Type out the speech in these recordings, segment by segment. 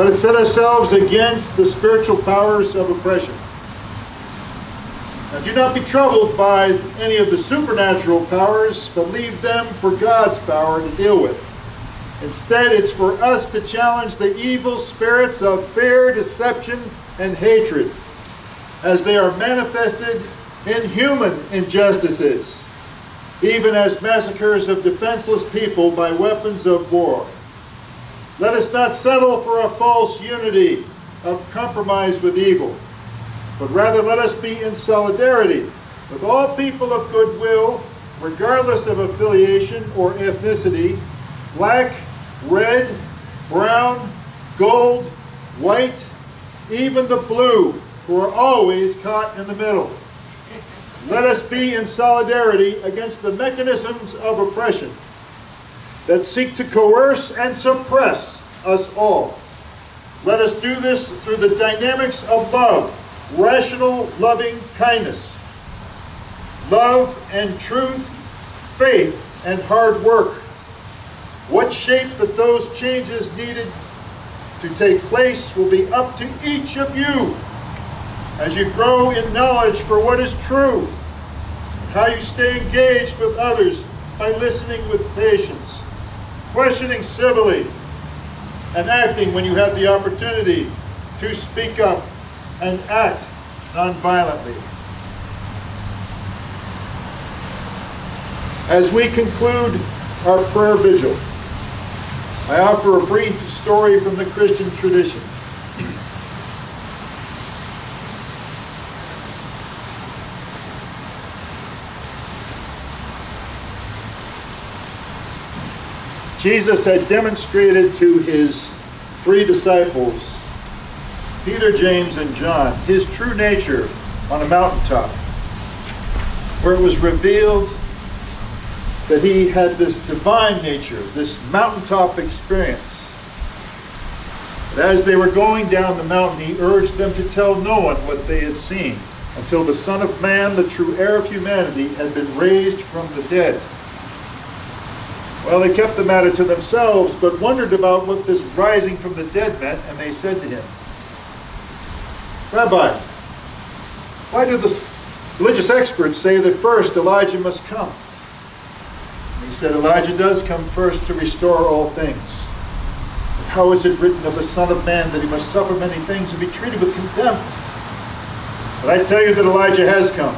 Let us set ourselves against the spiritual powers of oppression. Now, do not be troubled by any of the supernatural powers, but leave them for God's power to deal with. Instead, it's for us to challenge the evil spirits of fear, deception, and hatred as they are manifested in human injustices, even as massacres of defenseless people by weapons of war. Let us not settle for a false unity of compromise with evil, but rather let us be in solidarity with all people of goodwill, regardless of affiliation or ethnicity, black, red, brown, gold, white, even the blue, who are always caught in the middle. Let us be in solidarity against the mechanisms of oppression that seek to coerce and suppress us all. Let us do this through the dynamics of love, rational, loving kindness, love and truth, faith and hard work. What shape that those changes needed to take place will be up to each of you as you grow in knowledge for what is true, and how you stay engaged with others by listening with patience, questioning civilly, and acting when you have the opportunity to speak up and act nonviolently. As we conclude our prayer vigil, I offer a brief story from the Christian tradition. Jesus had demonstrated to his three disciples, Peter, James, and John, his true nature on a mountaintop, where it was revealed that he had this divine nature, this mountaintop experience. But as they were going down the mountain, he urged them to tell no one what they had seen, until the Son of Man, the true heir of humanity, had been raised from the dead. Well, they kept the matter to themselves, but wondered about what this rising from the dead meant, and they said to him, "Rabbi, why do the religious experts say that first Elijah must come?" And he said, "Elijah does come first to restore all things. But how is it written of the Son of Man that he must suffer many things and be treated with contempt? But I tell you that Elijah has come,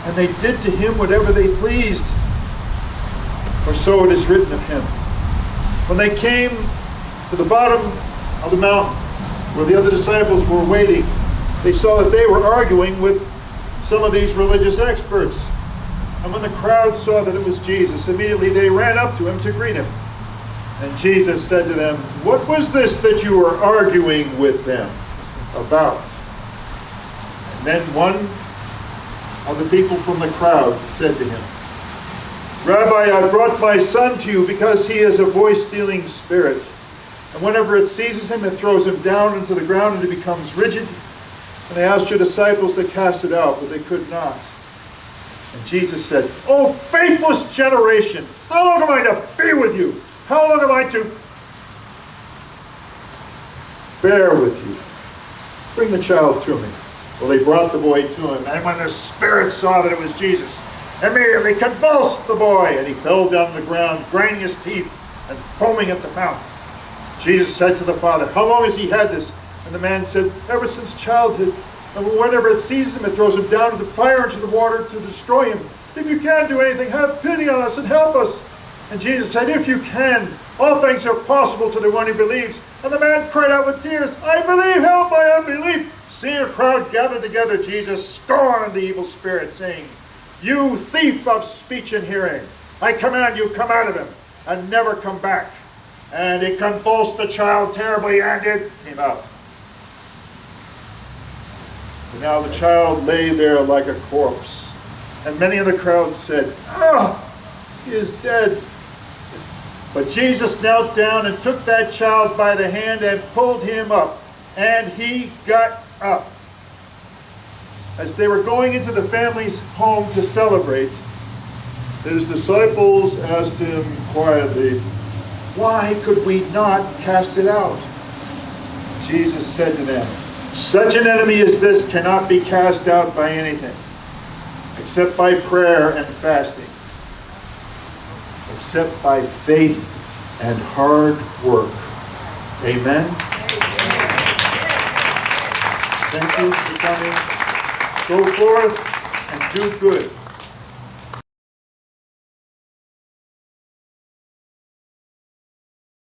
and they did to him whatever they pleased. Or so it is written of him." When they came to the bottom of the mountain, where the other disciples were waiting, they saw that they were arguing with some of these religious experts. And when the crowd saw that it was Jesus, immediately they ran up to him to greet him. And Jesus said to them, "What was this that you were arguing with them about?" And then one of the people from the crowd said to him, "Rabbi, I brought my son to you because he is a voice-stealing spirit. And whenever it seizes him, it throws him down into the ground and he becomes rigid. And they asked your disciples to cast it out, but they could not." And Jesus said, "O faithless generation, how long am I to be with you? How long am I to bear with you? Bring the child to me." Well, they brought the boy to him. And when the spirit saw that it was Jesus, immediately convulsed the boy, and he fell down on the ground, grinding his teeth and foaming at the mouth. Jesus said to the father, "How long has he had this?" And the man said, "Ever since childhood. And whenever it seizes him, it throws him down into the fire, into the water to destroy him. If you can do anything, have pity on us and help us." And Jesus said, "If you can, all things are possible to the one who believes." And the man cried out with tears, "I believe, help my unbelief." Seeing a crowd gathered together, Jesus scorned the evil spirit, saying, "You thief of speech and hearing, I command you, come out of him, and never come back." And it convulsed the child terribly, and it came out. And now the child lay there like a corpse. And many of the crowd said, "Ah, he is dead." But Jesus knelt down and took that child by the hand and pulled him up. And he got up. As they were going into the family's home to celebrate, his disciples asked him quietly, "Why could we not cast it out?" Jesus said to them, "Such an enemy as this cannot be cast out by anything, except by prayer and fasting, except by faith and hard work." Amen. Thank you for coming. Go forth and do good.